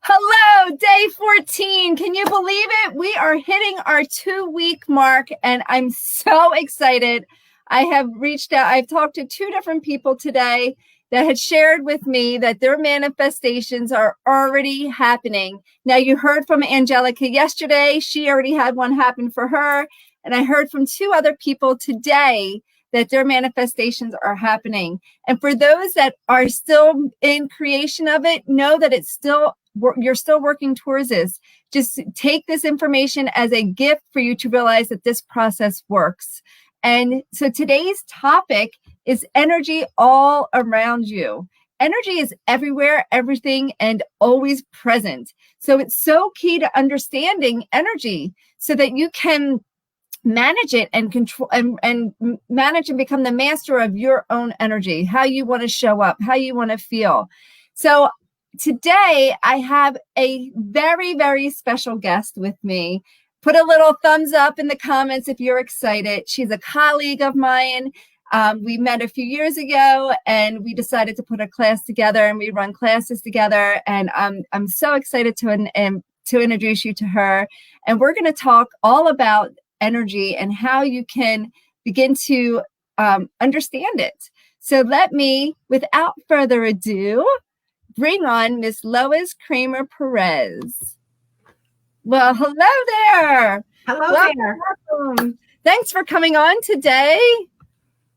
Hello, day 14. Can you believe it? We are hitting our 2-week mark, and I'm so excited. I have reached out. I've talked to 2 different people today that had shared with me that their manifestations are already happening. Now, you heard from Angelica yesterday. She already had one happen for her. And I heard from 2 other people today that their manifestations are happening. And for those that are still in creation of it, know that you're still working towards this. Just take this information as a gift for you to realize that this process works. And so today's topic is energy all around you. Energy is everywhere, everything, and always present. So it's so key to understanding energy so that you can manage it and control and manage and become the master of your own energy, how you want to show up, how you want to feel. So today I have a very, very special guest with me. Put a little thumbs up in the comments if you're excited. She's a colleague of mine. We met a few years ago and we decided to put a class together, and we run classes together. And I'm so excited to introduce you to her. And we're going to talk all about energy and how you can begin to understand it. So let me, without further ado, bring on Miss Lois Kramer Perez. Well, hello there. Hello there. Welcome. Thanks for coming on today.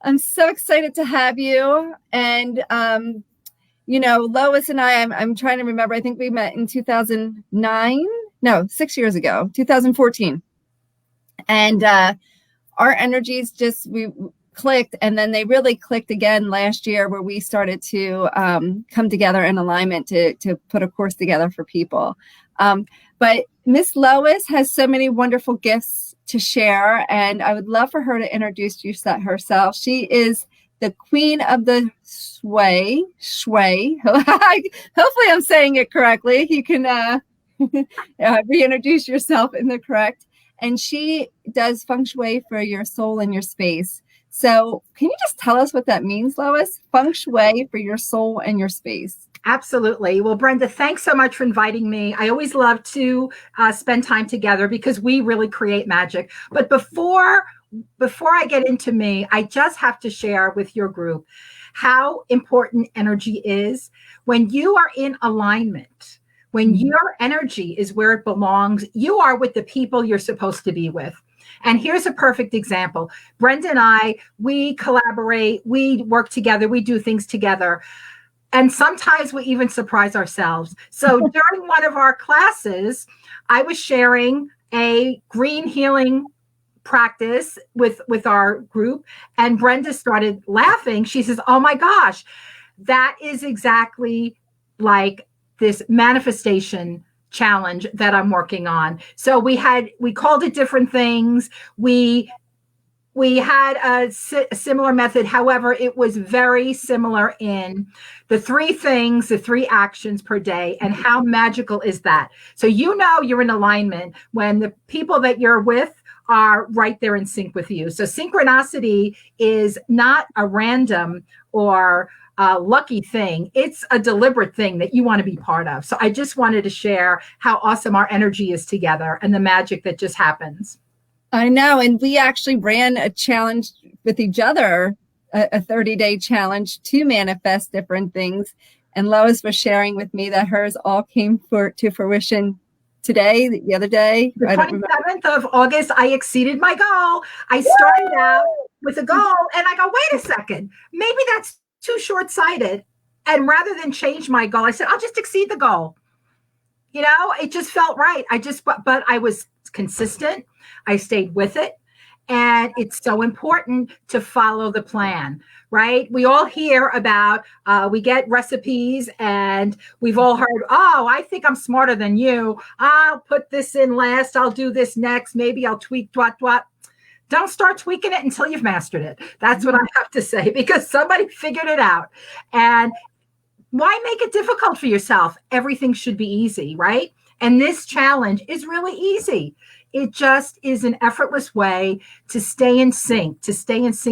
I'm so excited to have you. And, Lois and I'm trying to remember, I think we met in 2009. No, 6 years ago, 2014. And our energies we clicked, and then they really clicked again last year, where we started to come together in alignment to put a course together for people. But Miss Lois has so many wonderful gifts to share, and I would love for her to introduce herself. She is the queen of the shui. Hopefully I'm saying it correctly. You can reintroduce yourself in the correct. And she does feng shui for your soul and your space. So can you just tell us what that means, Lois? Feng shui for your soul and your space. Absolutely. Well, Brenda, thanks so much for inviting me. I always love to spend time together because we really create magic. But before I get into me, I just have to share with your group how important energy is when you are in alignment. When your energy is where it belongs, you are with the people you're supposed to be with. And here's a perfect example. Brenda and I, we collaborate, we work together, we do things together. And sometimes we even surprise ourselves. So during one of our classes, I was sharing a green healing practice with our group, and Brenda started laughing. She says, "Oh my gosh, that is exactly like this manifestation challenge that I'm working on." So we called it different things. We had a similar method. However, it was very similar in the 3 things, the 3 actions per day. And how magical is that? So you're in alignment when the people that you're with are right there in sync with you. So synchronicity is not a random or lucky thing. It's a deliberate thing that you want to be part of. So I just wanted to share how awesome our energy is together and the magic that just happens. I know. And we actually ran a challenge with each other, a 30-day challenge to manifest different things. And Lois was sharing with me that hers all came to fruition today, the other day. The 27th of August, I exceeded my goal. I started out with a goal and I go, wait a second, maybe that's too short-sighted. And rather than change my goal, I said, I'll just exceed the goal. It just felt right. But I was consistent. I stayed with it. And it's so important to follow the plan, right? We all hear about, we get recipes and we've all heard, oh, I think I'm smarter than you. I'll put this in last. I'll do this next. Maybe I'll tweak, what. Don't start tweaking it until you've mastered it. That's what I have to say, because somebody figured it out. And why make it difficult for yourself? Everything should be easy, right? And this challenge is really easy. It just is an effortless way to stay in sync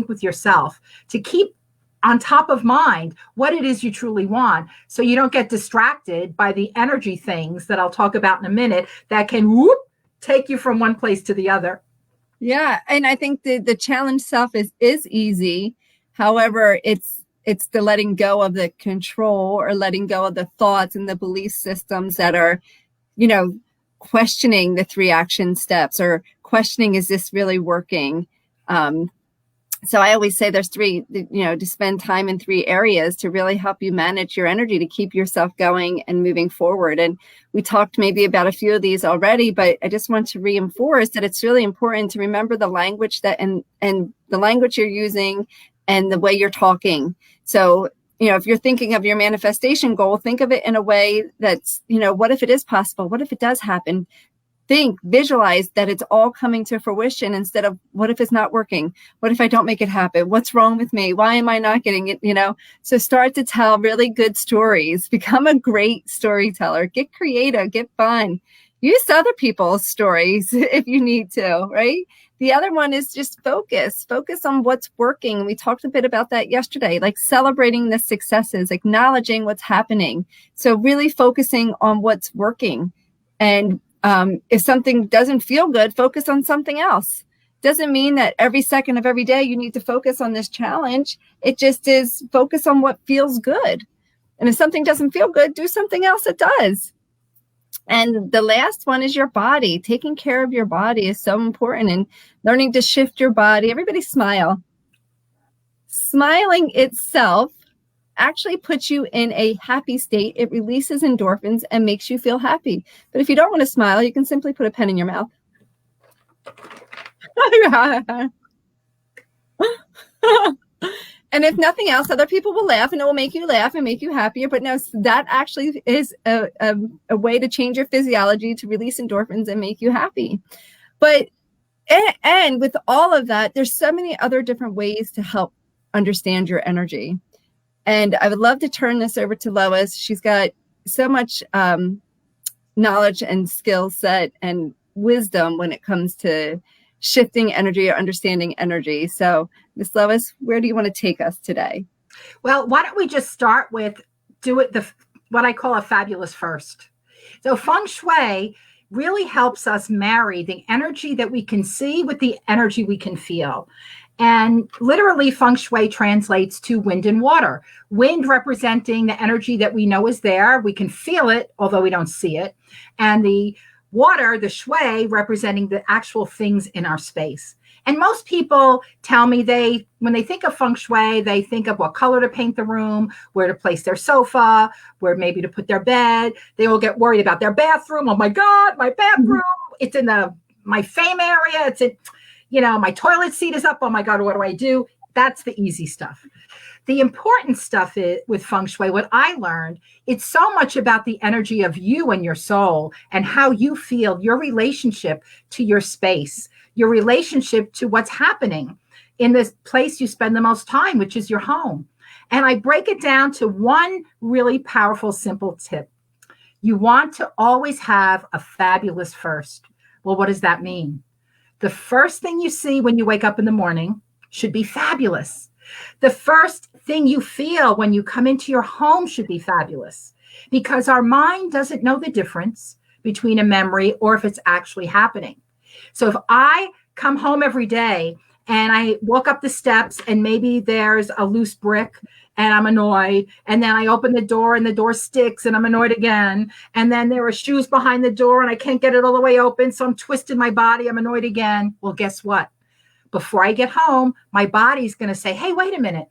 with yourself, to keep on top of mind what it is you truly want, so you don't get distracted by the energy things that I'll talk about in a minute that can take you from one place to the other. Yeah, and I think the challenge self is easy. However, it's the letting go of the control, or letting go of the thoughts and the belief systems that are, questioning the 3 action steps, or questioning, is this really working? So I always say there's 3, to spend time in 3 areas to really help you manage your energy, to keep yourself going and moving forward. And we talked maybe about a few of these already, but I just want to reinforce that it's really important to remember the language that and the language you're using and the way you're talking. So, if you're thinking of your manifestation goal, think of it in a way that's, what if it is possible? What if it does happen? Visualize that it's all coming to fruition, instead of what if it's not working? What if I don't make it happen? What's wrong with me? Why am I not getting it? So start to tell really good stories. Become a great storyteller. Get creative, get fun. Use other people's stories if you need to, right? The other one is just focus on what's working. We talked a bit about that yesterday, like celebrating the successes, acknowledging what's happening. So really focusing on what's working. And if something doesn't feel good, focus on something else. Doesn't mean that every second of every day you need to focus on this challenge. It just is focus on what feels good. And if something doesn't feel good, do something else that does. And the last one is your body. Taking care of your body is so important, and learning to shift your body. Everybody smile. Smiling itself actually puts you in a happy state. It releases endorphins and makes you feel happy. But if you don't want to smile, you can simply put a pen in your mouth. And if nothing else, other people will laugh, and it will make you laugh and make you happier. But no, that actually is a way to change your physiology, to release endorphins and make you happy. But and with all of that, there's so many other different ways to help understand your energy. And I would love to turn this over to Lois. She's got so much knowledge and skill set and wisdom when it comes to shifting energy or understanding energy. So, Miss Lois, where do you want to take us today? Well, why don't we just start with what I call a fabulous first. So feng shui really helps us marry the energy that we can see with the energy we can feel. And literally, feng shui translates to wind and water. Wind representing the energy that we know is there. We can feel it, although we don't see it. And the water, the shui, representing the actual things in our space. And most people tell me when they think of feng shui, they think of what color to paint the room, where to place their sofa, where maybe to put their bed. They all get worried about their bathroom. Oh my God, my bathroom. It's in my fame area. It's in, my toilet seat is up. Oh my God, what do I do? That's the easy stuff. The important stuff is, with feng shui, what I learned, it's so much about the energy of you and your soul, and how you feel, your relationship to your space, your relationship to what's happening in this place you spend the most time, which is your home. And I break it down to one really powerful, simple tip. You want to always have a fabulous first. Well, what does that mean? The first thing you see when you wake up in the morning should be fabulous. The first thing you feel when you come into your home should be fabulous, because our mind doesn't know the difference between a memory or if it's actually happening. So if I come home every day and I walk up the steps and maybe there's a loose brick and I'm annoyed, and then I open the door and the door sticks and I'm annoyed again, and then there are shoes behind the door and I can't get it all the way open, so I'm twisting my body, I'm annoyed again. Well, guess what? Before I get home, my body's going to say, hey, wait a minute.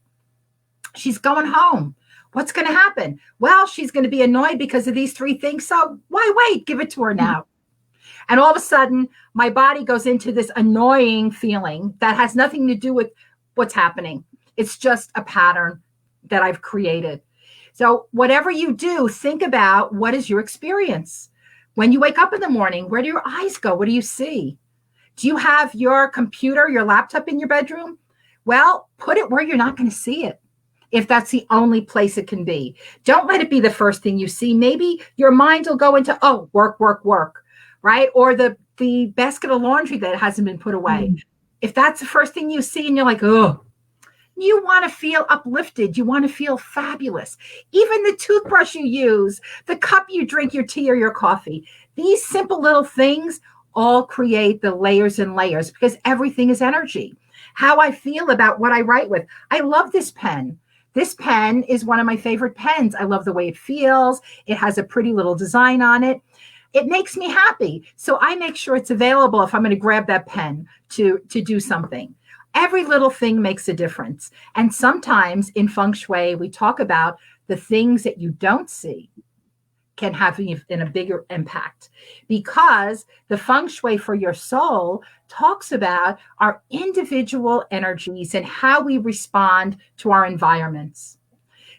She's going home. What's going to happen? Well, she's going to be annoyed because of these 3 things. So why wait? Give it to her now. And all of a sudden, my body goes into this annoying feeling that has nothing to do with what's happening. It's just a pattern that I've created. So whatever you do, think about, what is your experience? When you wake up in the morning, where do your eyes go? What do you see? Do you have your computer, your laptop in your bedroom? Well, put it where you're not going to see it, if that's the only place it can be. Don't let it be the first thing you see. Maybe your mind will go into, oh, work, work, work, right? Or the basket of laundry that hasn't been put away. If that's the first thing you see and you're like, oh, You want to feel uplifted. You want to feel fabulous. Even the toothbrush you use, the cup you drink your tea or your coffee, these simple little things all create the layers and layers because everything is energy. How I feel about what I write with. I love this pen. This pen is one of my favorite pens. I love the way it feels. It has a pretty little design on it. It makes me happy. So I make sure it's available if I'm going to grab that pen to do something. Every little thing makes a difference. And sometimes in feng shui, we talk about the things that you don't see can have a bigger impact, because the feng shui for your soul talks about our individual energies and how we respond to our environments.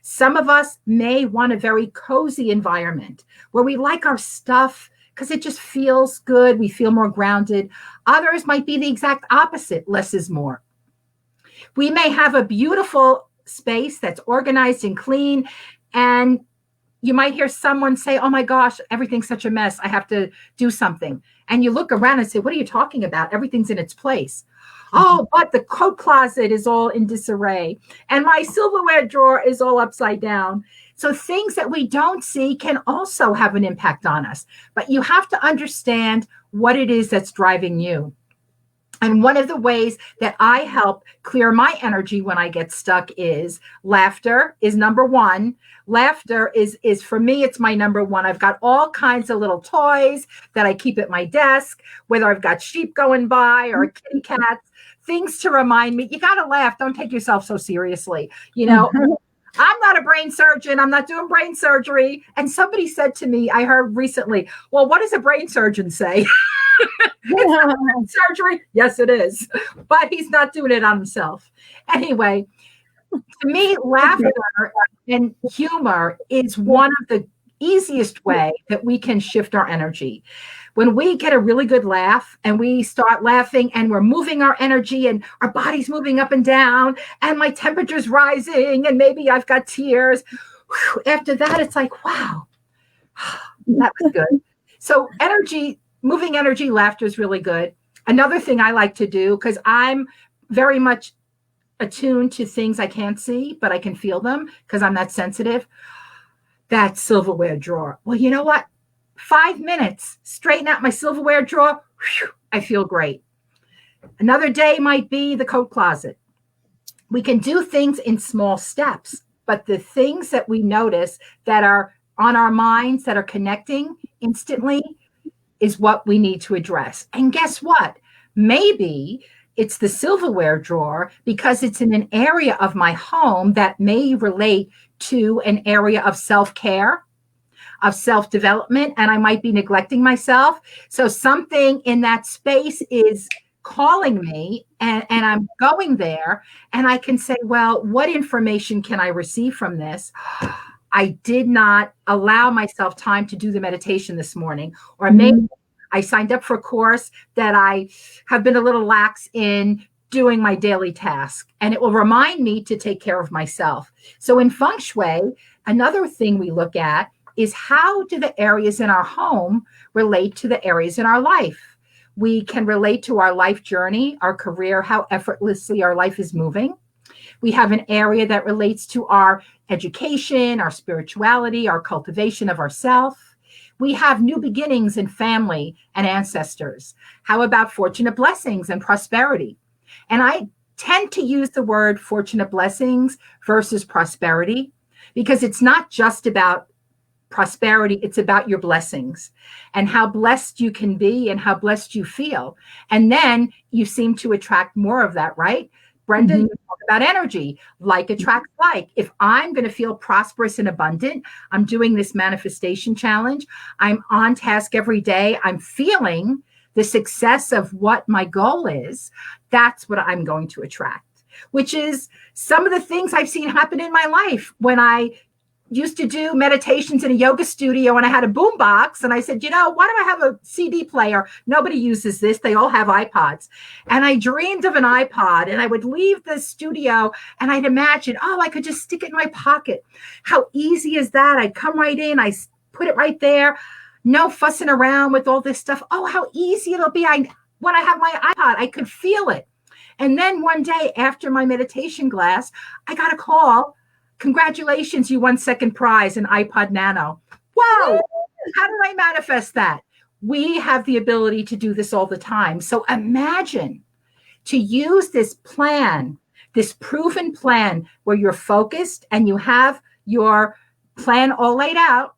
Some of us may want a very cozy environment where we like our stuff because it just feels good. We feel more grounded. Others might be the exact opposite. Less is more. We may have a beautiful space that's organized and clean, and you might hear someone say, oh my gosh, everything's such a mess. I have to do something. And you look around and say, what are you talking about? Everything's in its place. Oh, but the coat closet is all in disarray. And my silverware drawer is all upside down. So things that we don't see can also have an impact on us. But you have to understand what it is that's driving you. And one of the ways that I help clear my energy when I get stuck is laughter is number one. Laughter is for me, it's my number one. I've got all kinds of little toys that I keep at my desk, whether I've got sheep going by or kitty cats, things to remind me, you got to laugh. Don't take yourself so seriously. I'm not a brain surgeon. I'm not doing brain surgery. And somebody said to me, I heard recently, well, what does a brain surgeon say? It's not brain surgery. Yes, it is. But he's not doing it on himself. Anyway, to me, laughter and humor is one of the easiest way that we can shift our energy. When we get a really good laugh and we start laughing and we're moving our energy and our body's moving up and down and my temperature's rising and maybe I've got tears. After that, it's like, wow, that was good. So moving energy, laughter is really good. Another thing I like to do, because I'm very much attuned to things I can't see, but I can feel them because I'm that sensitive. That silverware drawer. Well, you know what? 5 minutes, straighten out my silverware drawer. Whew, I feel great. Another day might be the coat closet. We can do things in small steps, but the things that we notice that are on our minds that are connecting instantly is what we need to address. And guess what? Maybe it's the silverware drawer because it's in an area of my home that may relate to an area of self-care, of self-development, and I might be neglecting myself. So something in that space is calling me and I'm going there and I can say, well, what information can I receive from this? I did not allow myself time to do the meditation this morning, or maybe I signed up for a course that I have been a little lax in doing my daily task, and it will remind me to take care of myself. So in feng shui, another thing we look at is how do the areas in our home relate to the areas in our life? We can relate to our life journey, our career, how effortlessly our life is moving. We have an area that relates to our education, our spirituality, our cultivation of ourself. We have new beginnings in family and ancestors. How about fortunate blessings and prosperity? And I tend to use the word fortunate blessings versus prosperity because it's not just about prosperity, it's about your blessings and how blessed you can be and how blessed you feel. And then you seem to attract more of that, right? Brenda, you talk about energy, like attracts like. If I'm going to feel prosperous and abundant, I'm doing this manifestation challenge. I'm on task every day. I'm feeling the success of what my goal is. That's what I'm going to attract, which is some of the things I've seen happen in my life. When I used to do meditations in a yoga studio and I had a boom box and I said, why don't I have a CD player? Nobody uses this. They all have iPods. And I dreamed of an iPod and I would leave the studio and I'd imagine, I could just stick it in my pocket. How easy is that? I'd come right in. I put it right there. No fussing around with all this stuff. Oh, how easy it'll be. When I have my iPod, I could feel it. And then one day after my meditation class, I got a call. Congratulations, you won second prize in iPod Nano. Whoa, how did I manifest that? We have the ability to do this all the time. So imagine to use this plan, this proven plan where you're focused and you have your plan all laid out.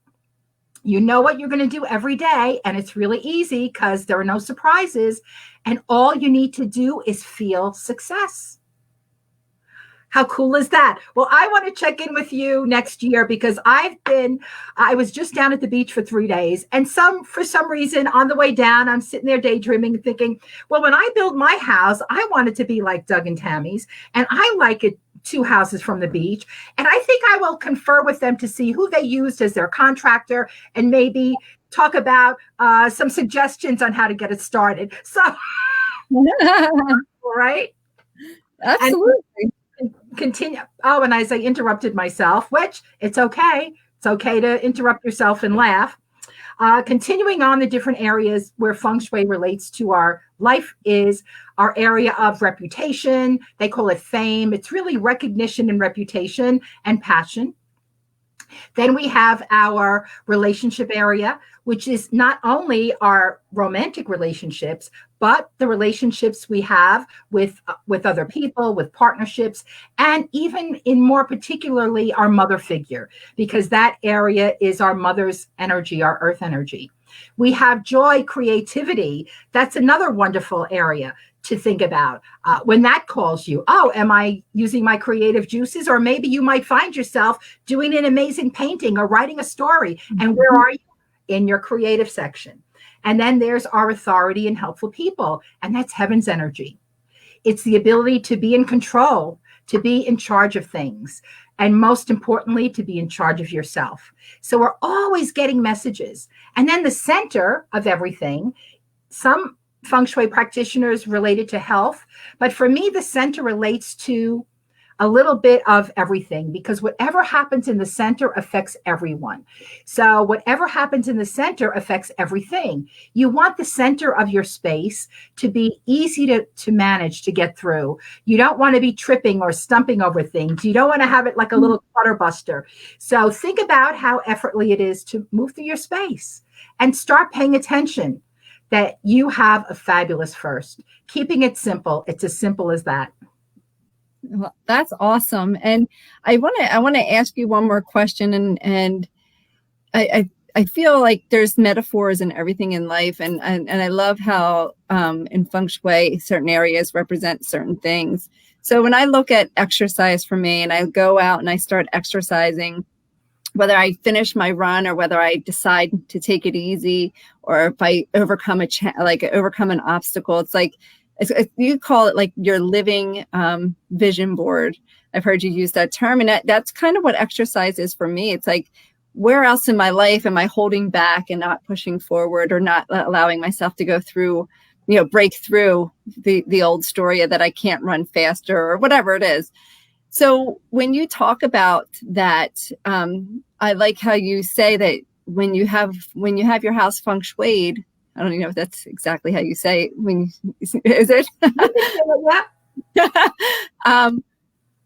You know what you're going to do every day, and it's really easy because there are no surprises. And all you need to do is feel success. How cool is that? Well, I want to check in with you next year because I was just down at the beach for 3 days. And for some reason, on the way down, I'm sitting there daydreaming and thinking, well, when I build my house, I want it to be like Doug and Tammy's. And I like it 2 houses from the beach. And I think I will confer with them to see who they used as their contractor and maybe talk about some suggestions on how to get it started. So, right? Absolutely. And continue. Oh, and as I interrupted myself, which it's okay. It's okay to interrupt yourself and laugh. Continuing on the different areas where feng shui relates to our life is our area of reputation. They call it fame. It's really recognition and reputation and passion. Then we have our relationship area, which is not only our romantic relationships, but the relationships we have with other people, with partnerships, and even in more particularly our mother figure, because that area is our mother's energy, our earth energy. We have joy, creativity. That's another wonderful area to think about when that calls you. Oh, am I using my creative juices? Or maybe you might find yourself doing an amazing painting or writing a story. And where are you? In your creative section. And then there's our authority and helpful people. And that's heaven's energy. It's the ability to be in control, to be in charge of things. And most importantly, to be in charge of yourself. So we're always getting messages. And then the center of everything, some feng shui practitioners related to health, but for me, the center relates to a little bit of everything, because whatever happens in the center affects everyone. So whatever happens in the center affects everything. You want the center of your space to be easy to manage, to get through. You don't want to be tripping or stumping over things. You don't want to have it like a little clutter buster. So think about how effortlessly it is to move through your space and start paying attention that you have a fabulous first. Keeping it simple. It's as simple as that. Well, that's awesome. And I want to ask you one more question. And I feel like there's metaphors in everything in life. And I love how in feng shui, certain areas represent certain things. So when I look at exercise for me and I go out and I start exercising, whether I finish my run or whether I decide to take it easy, or if I overcome overcome an obstacle, it's like, you call it like your living vision board. I've heard you use that term. And that's kind of what exercise is for me. It's like, where else in my life am I holding back and not pushing forward, or not allowing myself to go through, break through the old story that I can't run faster or whatever it is. So when you talk about that, I like how you say that when you have your house feng shuied, I don't even know if that's exactly how you say it. Is it?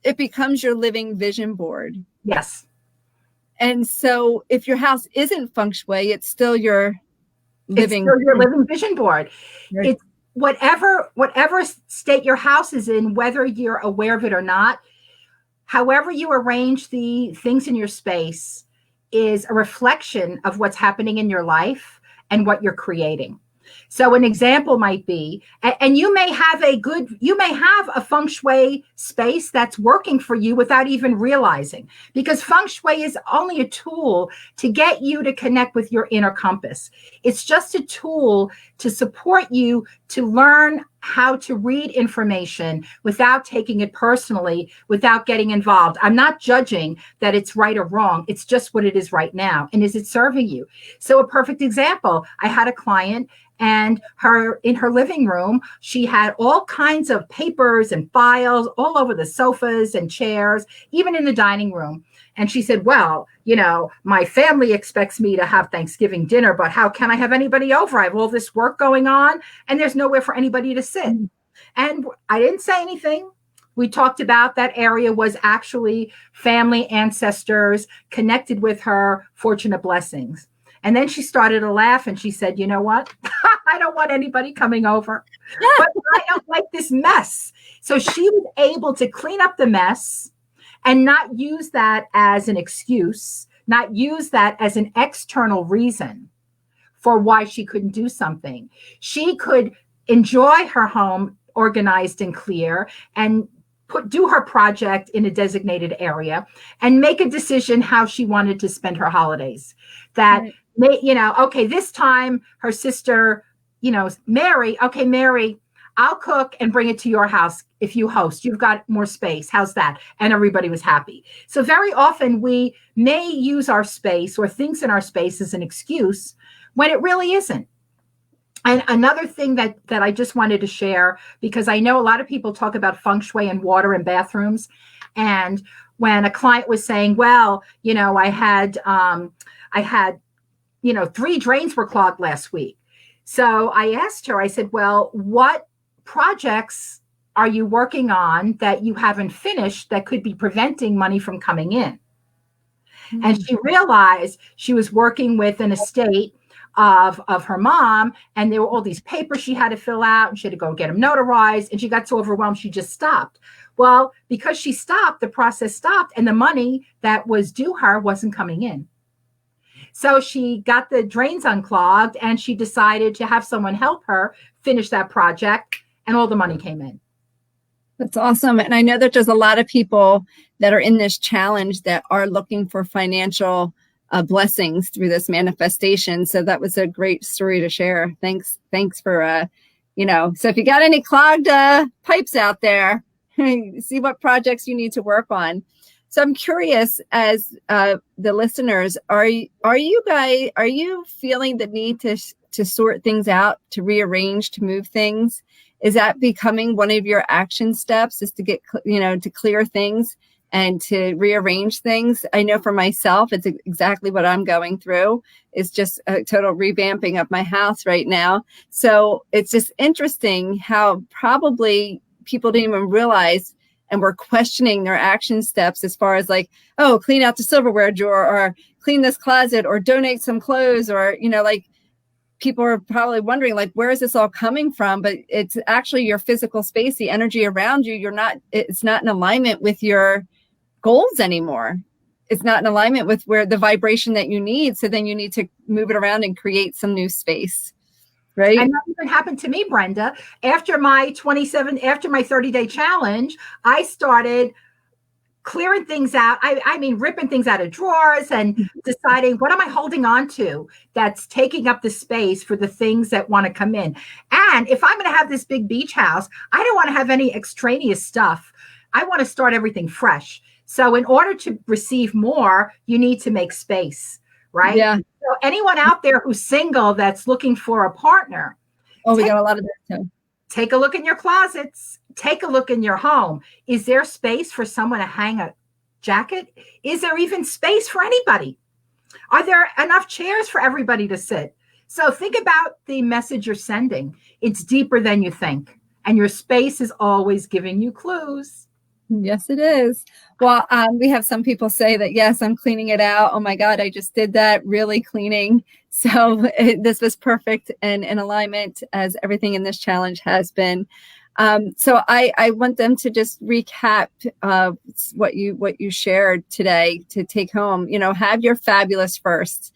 It becomes your living vision board. Yes. And so if your house isn't feng shui, it's still your living vision board. Right. It's whatever state your house is in, whether you're aware of it or not, however you arrange the things in your space is a reflection of what's happening in your life and what you're creating. So an example might be, and you may have a feng shui space that's working for you without even realizing, because feng shui is only a tool to get you to connect with your inner compass. It's just a tool to support you to learn how to read information without taking it personally, without getting involved. I'm not judging that it's right or wrong. It's just what it is right now. And is it serving you? So a perfect example, I had a client, and in her living room, she had all kinds of papers and files all over the sofas and chairs, even in the dining room. And she said, well, my family expects me to have Thanksgiving dinner, but how can I have anybody over? I have all this work going on and there's nowhere for anybody to sit. And I didn't say anything. We talked about that area was actually family ancestors connected with her fortunate blessings. And then she started to laugh and she said, you know what? I don't want anybody coming over, but I don't like this mess. So she was able to clean up the mess and not use that as an excuse, not use that as an external reason for why she couldn't do something. She could enjoy her home organized and clear and do her project in a designated area and make a decision how she wanted to spend her holidays. That, okay, this time her sister, Mary, okay, Mary, I'll cook and bring it to your house if you host. You've got more space. How's that? And everybody was happy. So very often we may use our space or things in our space as an excuse when it really isn't. And another thing that I just wanted to share, because I know a lot of people talk about feng shui and water in bathrooms. And when a client was saying, well, I had 3 drains were clogged last week. So I asked her, I said, well, what projects are you working on that you haven't finished that could be preventing money from coming in? Mm-hmm. And she realized she was working with an estate of her mom, and there were all these papers she had to fill out, and she had to go get them notarized, and she got so overwhelmed she just stopped. Well, because she stopped, the process stopped, and the money that was due her wasn't coming in. So she got the drains unclogged, and she decided to have someone help her finish that project, and all the money came in. That's awesome. And I know that there's a lot of people that are in this challenge that are looking for financial blessings through this manifestation. So that was a great story to share. Thanks for, so if you got any clogged pipes out there, see what projects you need to work on. So I'm curious, as the listeners, are you feeling the need to sort things out, to rearrange, to move things? Is that becoming one of your action steps, is to get, to clear things and to rearrange things? I know for myself, it's exactly what I'm going through. It's just a total revamping of my house right now. So it's just interesting how probably people didn't even realize and were questioning their action steps as far as like, oh, clean out the silverware drawer, or clean this closet, or donate some clothes, or, people are probably wondering, like, where is this all coming from? But it's actually your physical space, the energy around you. It's not in alignment with your goals anymore. It's not in alignment with where the vibration that you need. So then you need to move it around and create some new space. Right. And that even happened to me, Brenda. After my 30-day challenge, I started clearing things out. I mean, ripping things out of drawers and deciding, what am I holding on to that's taking up the space for the things that want to come in? And if I'm going to have this big beach house, I don't want to have any extraneous stuff. I want to start everything fresh. So in order to receive more, you need to make space, right? Yeah. So anyone out there who's single that's looking for a partner. Oh, we got a lot of that too. Take a look in your closets. Take a look in your home. Is there space for someone to hang a jacket? Is there even space for anybody? Are there enough chairs for everybody to sit? So think about the message you're sending. It's deeper than you think. And your space is always giving you clues. Yes, it is. Well, we have some people say that, yes, I'm cleaning it out. Oh my God, I just did that, really cleaning. So this was perfect and in alignment, as everything in this challenge has been. So I want them to just recap what you shared today to take home. Have your fabulous first.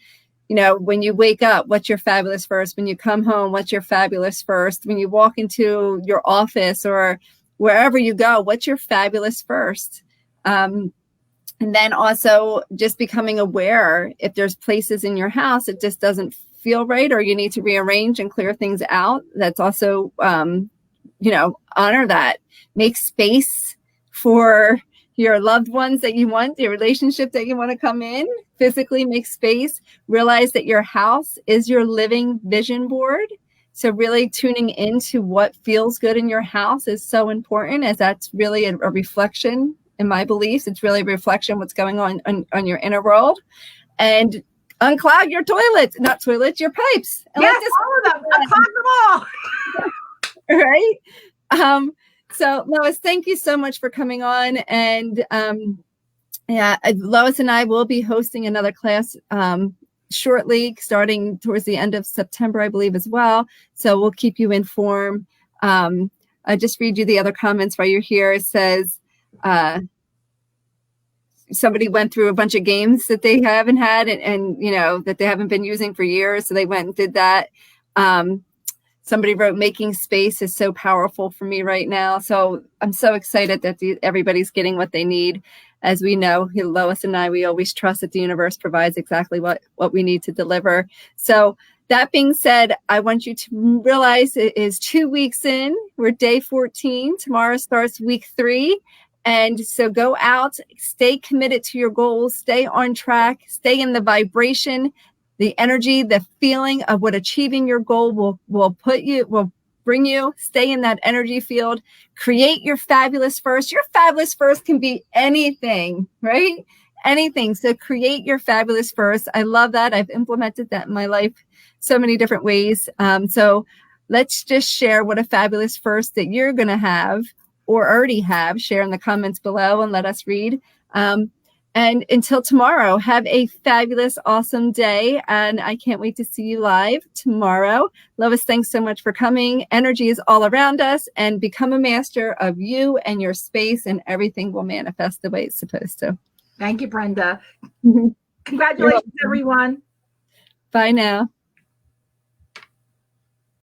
When you wake up, what's your fabulous first? When you come home, what's your fabulous first? When you walk into your office or wherever you go, what's your fabulous first? And then also just becoming aware if there's places in your house it just doesn't feel right, or you need to rearrange and clear things out. That's also, honor that. Make space for your loved ones that you want, the relationship that you want to come in. Physically make space. Realize that your house is your living vision board. So really tuning into what feels good in your house is so important, as that's really a reflection, in my beliefs. It's really a reflection of what's going on your inner world. And unclog your toilets, not toilets, your pipes. And yes, all of them. Unclog them all. Right? So Lois, thank you so much for coming on. And yeah, Lois and I will be hosting another class shortly, starting towards the end of September, I believe, as well. So we'll keep you informed. I just read you the other comments while you're here. It says somebody went through a bunch of games that they haven't had and you know, that they haven't been using for years. So they went and did that. Somebody wrote, making space is so powerful for me right now. So I'm so excited that everybody's getting what they need. As we know, Lois and I, we always trust that the universe provides exactly what we need to deliver. So that being said, I want you to realize it is 2 weeks in. We're day 14. Tomorrow starts week 3. And so go out, stay committed to your goals, stay on track, stay in the vibration, the energy, the feeling of what achieving your goal will bring you. Stay in that energy field. Create your fabulous first. Your fabulous first can be anything, right? Anything. So create your fabulous first. I love that. I've implemented that in my life so many different ways. So let's just share what a fabulous first that you're going to have or already have. Share in the comments below and let us read. And until tomorrow, have a fabulous, awesome day. And I can't wait to see you live tomorrow. Lois, thanks so much for coming. Energy is all around us, and become a master of you and your space, and everything will manifest the way it's supposed to. Thank you, Brenda. Congratulations, everyone. Bye now.